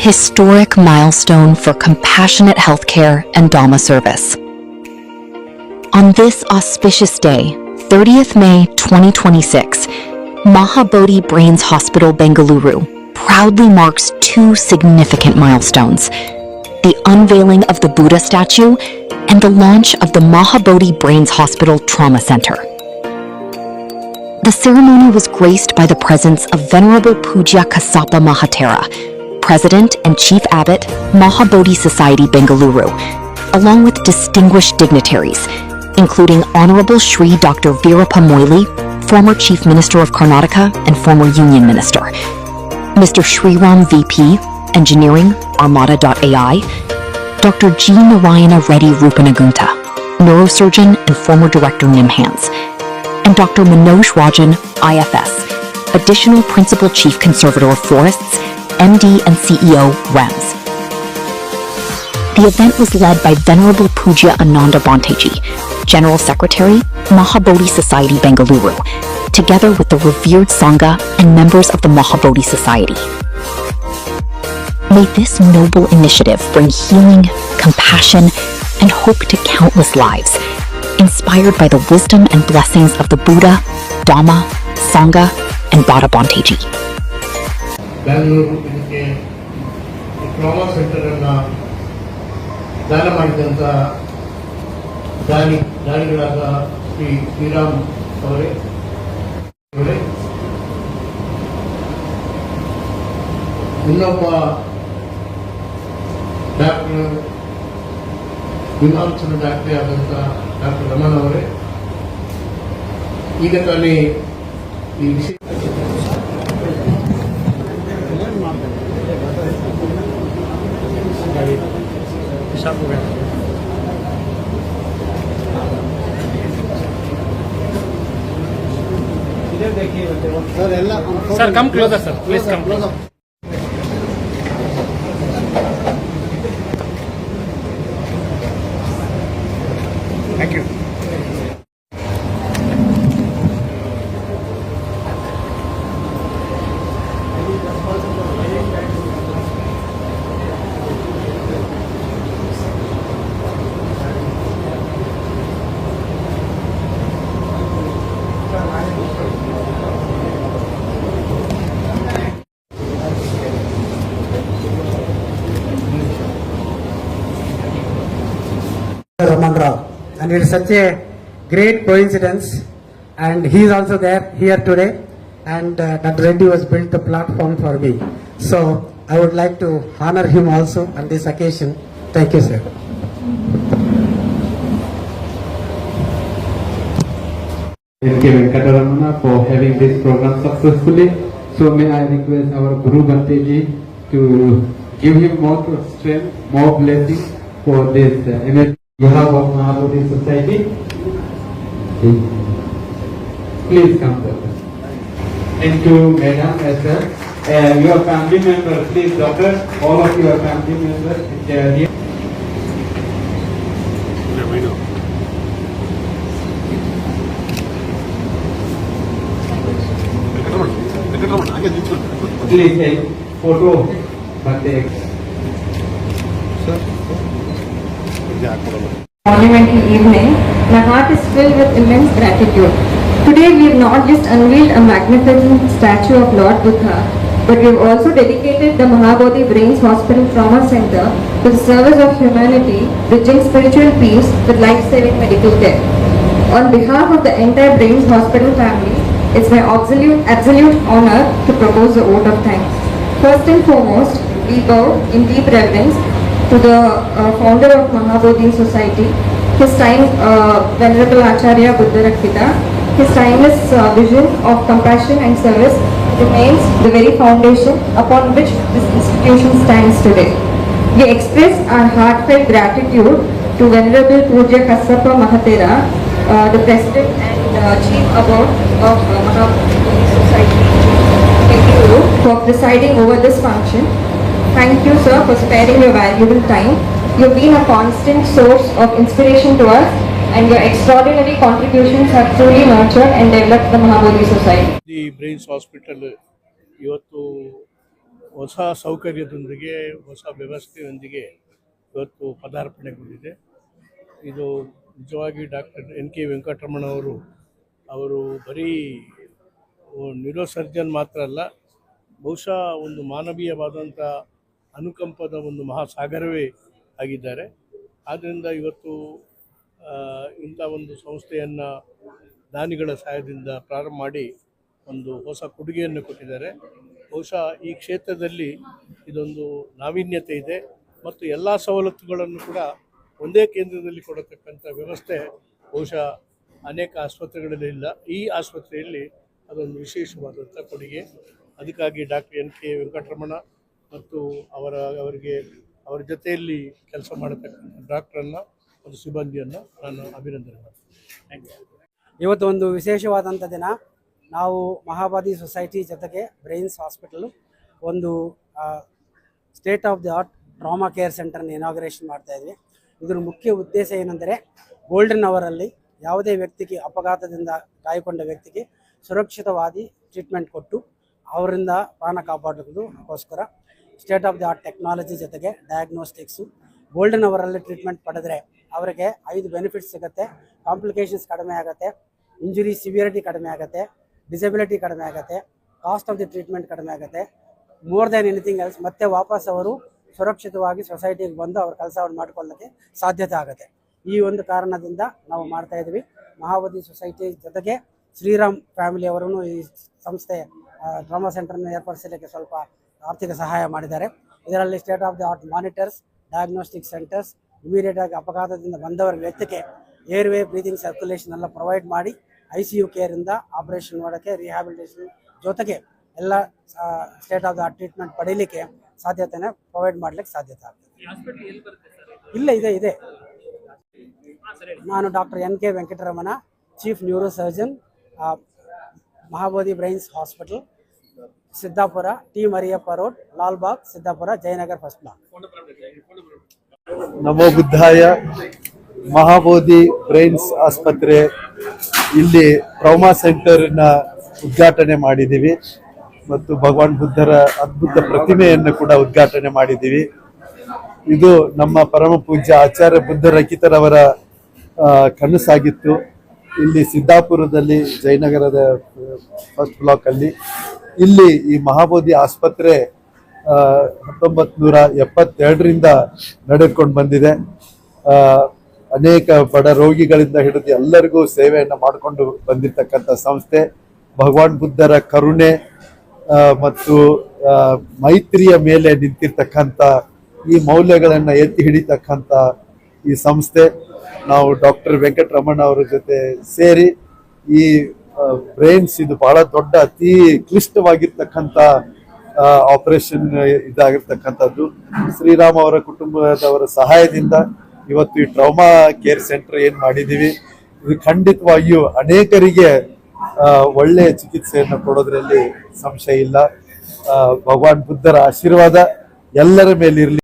historic milestone for compassionate healthcare and Dhamma service. On this auspicious day, 30th May 2026, Mahabodhi Brains Hospital, Bengaluru proudly marks two significant milestones: the unveiling of the Buddha statue and the launch of the Mahabodhi Brains Hospital Trauma Center. The ceremony was graced by the presence of Venerable Pujya Kassapa Mahatera, President and Chief Abbot, Mahabodhi Society, Bengaluru, along with distinguished dignitaries, including Honorable Shri Dr. Veerappa Moily, former Chief Minister of Karnataka and former Union Minister, Mr. Shriram VP, Engineering, Armada.ai, Dr. G. Narayana Reddy Rupanagunta, Neurosurgeon and former Director NIMHANS, and Dr. Manoj Rajan, IFS, Additional Principal Chief Conservator of Forests, MD and CEO, REMS. The event was led by Venerable Pujya Ananda Banteji, General Secretary, Mahabodhi Society, Bengaluru, together with the revered Sangha and members of the Mahabodhi Society. May this noble initiative bring healing, compassion, and hope to countless lives, inspired by the wisdom and blessings of the Buddha, Dhamma, Sangha, and Bada Banteji. Bengaluru ಇದಕ್ಕೆ trauma centre ಅನ್ನ ದಾನ ಮಾಡಿದಂತ ದಾನಿಗಳಾದ ಶ್ರೀ ಶ್ರೀರಾಮ್ ಅವರೇ, ಇನ್ನೊಬ್ಬ doctor ವಿಮಾಂಸನ doctor ಆದಂತ doctor Raman ಅವರೇ, ಈಗ ತಾನೇ ಈ ವಿಷಯ Sir, come closer, sir. Please come closer. Thank you. Raman Rao, and it is such a great coincidence, and he is also there here today, and Dr. Reddy was built the platform for me, so I would like to honor him also on this occasion. Thank you, sir. Thank you, Venkataramana, for having this program successfully. So may I request our Guru Bhanteji to give him more strength, more blessings for this energy. On behalf of Mahabodhi Society, please come forward. And to Madam as well, your family members, please, doctor, all of your family members here. Please take photo, but take. Monumental evening, my heart is filled with immense gratitude. Today we have not just unveiled a magnificent statue of Lord Buddha, but we have also dedicated the Mahabodhi Brains Hospital Trauma Center to the service of humanity, bridging spiritual peace with life-saving medical care. On behalf of the entire Brains Hospital family, it's my absolute honor to propose a vote of thanks. First and foremost, we bow in deep reverence to the founder of Mahabodhi Society, his time Venerable Acharya Buddha Rakshita. His timeless vision of compassion and service remains the very foundation upon which this institution stands today. We express our heartfelt gratitude to Venerable Pujya Kassapa Mahatera, the President and Chief Abbot of Mahabodhi Society, Bengaluru, for presiding over this function. Thank you, sir, for sparing your valuable time. You have been a constant source of inspiration to us, and your extraordinary contributions have truly nurtured and developed the Mahabodhi Society. The Brains Hospital ಇವತ್ತು ಹೊಸ ಸೌಕರ್ಯದೊಂದಿಗೆ ಹೊಸ ವ್ಯವಸ್ಥೆಯೊಂದಿಗೆ ಇವತ್ತು ಪದಾರ್ಪಣೆಗೊಂಡಿದೆ. ಇದು ನಿಜವಾಗಿ doctor N K Venkataramana ಅವರು ಬರೀ neurosurgeon ಮಾತ್ರ ಅಲ್ಲ, ಬಹುಶಃ ಒಂದು ಮಾನವೀಯವಾದಂಥ ಅನುಕಂಪದ ಒಂದು ಮಹಾಸಾಗರವೇ ಆಗಿದ್ದಾರೆ. ಆದ್ದರಿಂದ ಇವತ್ತು ಇಂಥ ಒಂದು ಸಂಸ್ಥೆಯನ್ನು ದಾನಿಗಳ ಸಹಾಯದಿಂದ ಪ್ರಾರಂಭ ಮಾಡಿ ಒಂದು ಹೊಸ ಕೊಡುಗೆಯನ್ನು ಕೊಟ್ಟಿದ್ದಾರೆ. ಬಹುಶಃ ಈ ಕ್ಷೇತ್ರದಲ್ಲಿ ಇದೊಂದು ನಾವೀನ್ಯತೆ ಇದೆ ಮತ್ತು ಎಲ್ಲ ಸವಲತ್ತುಗಳನ್ನು ಕೂಡ ಒಂದೇ ಕೇಂದ್ರದಲ್ಲಿ ಕೊಡತಕ್ಕಂಥ ವ್ಯವಸ್ಥೆ ಬಹುಶಃ ಅನೇಕ ಆಸ್ಪತ್ರೆಗಳಲ್ಲಿ ಇಲ್ಲ. ಈ ಆಸ್ಪತ್ರೆಯಲ್ಲಿ ಅದೊಂದು ವಿಶೇಷವಾದಂಥ ಕೊಡುಗೆ. ಅದಕ್ಕಾಗಿ ಡಾಕ್ಟರ್ ಎನ್ ಕೆ ವೆಂಕಟರಮಣ ಮತ್ತು ಅವರ ಜೊತೆಯಲ್ಲಿ ಕೆಲಸ ಮಾಡತಕ್ಕಂಥ ಡಾಕ್ಟ್ರನ್ನು ಮತ್ತು ಸಿಬ್ಬಂದಿಯನ್ನು ನಾನು ಅಭಿನಂದನೆ ಮಾಡ್ತೀನಿ. Thank you. ಇವತ್ತು ಒಂದು ವಿಶೇಷವಾದಂಥ ದಿನ. ನಾವು ಮಹಾಬೋಧಿ ಸೊಸೈಟಿ ಜೊತೆಗೆ ಬ್ರೈನ್ಸ್ ಹಾಸ್ಪಿಟಲ್ ಒಂದು state of the art trauma care ಸೆಂಟರ್ನ ಇನಾಗ್ರೇಷನ್ ಮಾಡ್ತಾ ಇದ್ವಿ. ಇದರ ಮುಖ್ಯ ಉದ್ದೇಶ ಏನೆಂದರೆ ಗೋಲ್ಡನ್ ಅವರಲ್ಲಿ ಯಾವುದೇ ವ್ಯಕ್ತಿಗೆ ಅಪಘಾತದಿಂದ ಗಾಯಗೊಂಡ ವ್ಯಕ್ತಿಗೆ ಸುರಕ್ಷಿತವಾಗಿ ಟ್ರೀಟ್ಮೆಂಟ್ ಕೊಟ್ಟು ಅವರಿಂದ ಪ್ರಾಣ ಕಾಪಾಡೋದಕ್ಕೋಸ್ಕರ state of the art technology ಜೊತೆಗೆ ಡಯಾಗ್ನೋಸ್ಟಿಕ್ಸು ಗೋಲ್ಡನ್ ಅವರಲ್ಲಿ ಟ್ರೀಟ್ಮೆಂಟ್ ಪಡೆದರೆ ಅವರಿಗೆ 5 ಬೆನಿಫಿಟ್ಸ್ ಸಿಗುತ್ತೆ. ಕಾಂಪ್ಲಿಕೇಶನ್ಸ್ ಕಡಿಮೆ ಆಗುತ್ತೆ, ಇಂಜುರಿ ಸಿವಿಯರಿಟಿ ಕಡಿಮೆ ಆಗುತ್ತೆ, ಡಿಸಬಿಲಿಟಿ ಕಡಿಮೆ ಆಗುತ್ತೆ, ಕಾಸ್ಟ್ ಆಫ್ ದಿ ಟ್ರೀಟ್ಮೆಂಟ್ ಕಡಿಮೆ ಆಗುತ್ತೆ. ಮೋರ್ ದ್ಯಾನ್ ಎನಿಥಿಂಗ್ ಎಲ್ಸ್ ಮತ್ತೆ ವಾಪಸ್ ಅವರು ಸುರಕ್ಷಿತವಾಗಿ ಸೊಸೈಟಿಗೆ ಬಂದು ಅವ್ರ ಕೆಲಸವನ್ನು ಮಾಡಿಕೊಳ್ಳೋಕ್ಕೆ ಸಾಧ್ಯತೆ ಆಗುತ್ತೆ. ಈ ಒಂದು ಕಾರಣದಿಂದ ನಾವು ಮಾಡ್ತಾ ಇದ್ವಿ. ಮಹಾಬೋಧಿ ಸೊಸೈಟಿ ಜೊತೆಗೆ ಶ್ರೀರಾಮ್ ಫ್ಯಾಮಿಲಿಯವರೂ ಈ ಸಂಸ್ಥೆ ಟ್ರಾಮಾ ಸೆಂಟರ್ನ ಏರ್ಪಡಿಸಲಿಕ್ಕೆ ಸ್ವಲ್ಪ ಆರ್ಥಿಕ ಸಹಾಯ ಮಾಡಿದ್ದಾರೆ. ಇದರಲ್ಲಿ state of the art monitors, diagnostic centers, immediate ಆಗಿ ಅಪಘಾತದಿಂದ ಬಂದವರ ವ್ಯಕ್ತಿಗೆ ಏರ್ವೇ ಬ್ರೀದಿಂಗ್ ಸರ್ಕ್ಯುಲೇಷನ್ ಎಲ್ಲ ಪ್ರೊವೈಡ್ ಮಾಡಿ ICU ಕೇರಿಂದ ಆಪರೇಷನ್ ಮಾಡೋಕ್ಕೆ, ರಿಹ್ಯಾಬಿಲಿಟೇಷನ್ ಜೊತೆಗೆ ಎಲ್ಲ state of the art treatment ಪಡೀಲಿಕ್ಕೆ ಸಾಧ್ಯತೆನ ಪ್ರೊವೈಡ್ ಮಾಡಲಿಕ್ಕೆ ಸಾಧ್ಯತೆ ಆಗ್ತದೆ. ಇದೆ. ನಾನು doctor N K Venkataramana, chief neuro surgeon, Mahabodhi brains hospital, Siddapura, T Mariyappa road, Lalbagh, Siddapura, Jayanagar first block. ನಮೋ ಬುದ್ಧಾಯ. ಮಹಾಬೋಧಿ ಬ್ರೈನ್ಸ್ ಆಸ್ಪತ್ರೆ ಇಲ್ಲಿ ಟ್ರಾಮಾ ಸೆಂಟರ್ನ ಉದ್ಘಾಟನೆ ಮಾಡಿದ್ದೀವಿ ಮತ್ತು ಭಗವಾನ್ ಬುದ್ಧರ ಅದ್ಭುತ ಪ್ರತಿಮೆಯನ್ನು ಕೂಡ ಉದ್ಘಾಟನೆ ಮಾಡಿದ್ದೀವಿ. ಇದು ನಮ್ಮ ಪರಮ ಪೂಜ್ಯ ಆಚಾರ್ಯ ಬುದ್ಧ ರಕಿತರವರ ಕನಸಾಗಿತ್ತು. ಇಲ್ಲಿ ಸಿದ್ದಾಪುರದಲ್ಲಿ, ಜಯನಗರದ ಫಸ್ಟ್ ಬ್ಲಾಕ್ ಅಲ್ಲಿ ಇಲ್ಲಿ ಈ ಮಹಾಬೋಧಿ ಆಸ್ಪತ್ರೆ 1972ರಿಂದ ನಡೆದುಕೊಂಡು ಬಂದಿದೆ. ಅನೇಕ ಬಡ ರೋಗಿಗಳಿಂದ ಹಿಡಿದು ಎಲ್ಲರಿಗೂ ಸೇವೆಯನ್ನು ಮಾಡಿಕೊಂಡು ಬಂದಿರತಕ್ಕಂಥ ಸಂಸ್ಥೆ. ಭಗವಾನ್ ಬುದ್ಧರ ಕರುಣೆ ಮತ್ತು ಮೈತ್ರಿಯ ಮೇಲೆ ನಿಂತಿರ್ತಕ್ಕಂಥ ಈ ಮೌಲ್ಯಗಳನ್ನು ಎತ್ತಿ ಹಿಡಿತಕ್ಕಂಥ ಈ ಸಂಸ್ಥೆ. ನಾವು ಡಾಕ್ಟರ್ ವೆಂಕಟರಮಣ ಅವರ ಜೊತೆ ಸೇರಿ ಈ ಬ್ರೈನ್ಸ್ ಇದು ಬಹಳ ದೊಡ್ಡ ಅತಿ ಕ್ಲಿಷ್ಟವಾಗಿರ್ತಕ್ಕಂಥ ಆಪರೇಷನ್ ಇದಾಗಿರ್ತಕ್ಕಂಥದ್ದು. ಶ್ರೀರಾಮ್ ಅವರ ಕುಟುಂಬದವರ ಸಹಾಯದಿಂದ ಇವತ್ತು ಈ ಟ್ರಾಮಾ ಕೇರ್ ಸೆಂಟರ್ ಏನ್ ಮಾಡಿದೀವಿ, ಇದು ಖಂಡಿತವಾಗಿಯೂ ಅನೇಕರಿಗೆ ಒಳ್ಳೆಯ ಚಿಕಿತ್ಸೆಯನ್ನು ಕೊಡೋದ್ರಲ್ಲಿ ಸಂಶಯ ಇಲ್ಲ. ಭಗವಾನ್ ಬುದ್ಧರ ಆಶೀರ್ವಾದ ಎಲ್ಲರ ಮೇಲಿರಲಿ.